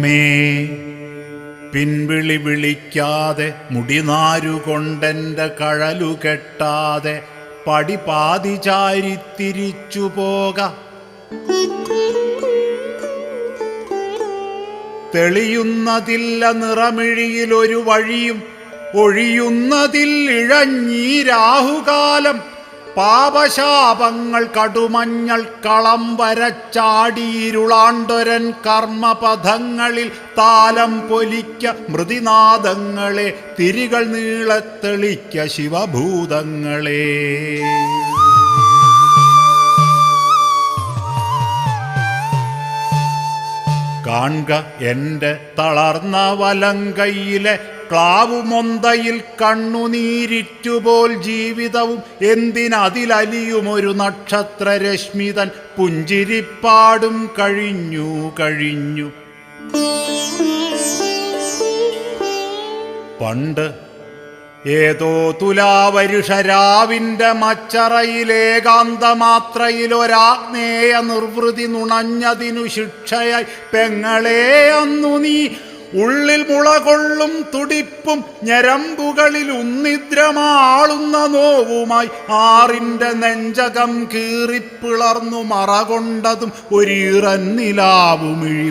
ദൈവമേ, പിൻവിളി വിളിക്കാതെ മുടിനാരുകൊണ്ടെൻ്റെ കഴലു കെട്ടാതെ പടിപാതി ചാരിത്തിരിച്ചു പോക. തെളിയുന്നതില്ല നിറമിഴിയിലൊരു വഴിയും, ഒഴിയുന്നതിൽ ഇഴഞ്ഞീരാഹുകാലം. പാപശാപങ്ങൾ കടുമഞ്ഞൾ കളം വരച്ചാടിയിരുളാണ്ടൊരൻ കർമ്മപഥങ്ങളിൽ താലം പൊലിക്ക മൃതിനാദങ്ങളെ, തിരികൾ നീളത്തെളിക്ക ശിവഭൂതങ്ങളെ. കാൺക എൻ്റെ തളർന്ന വലങ്കയിലെ ക്ലാവുമൊന്തയിൽ കണ്ണുനീരിറ്റുപോൽ ജീവിതവും എന്തിനതിലലിയുമൊരു നക്ഷത്രരശ്മിതൻ പുഞ്ചിരിപ്പാടും കഴിഞ്ഞു കഴിഞ്ഞു. പണ്ട് ഏതോ തുലാവരുഷരാവിൻ്റെ മച്ചറയിലേകാന്തമാത്രയിലൊരാഗ്നേയ നിർവൃതി നുണഞ്ഞതിനു ശിക്ഷയായി പെങ്ങളെ അന്നു നീ ഉള്ളിൽ മുളകൊള്ളും തുടിപ്പും ഞരമ്പുകളിൽ ഉന്നിദ്രമാളുന്ന നോവുമായി ആറിൻ്റെ നെഞ്ചകം കീറിപ്പിളർന്നു മറകൊണ്ടതും ഒരീറന്നിലാവുമിഴി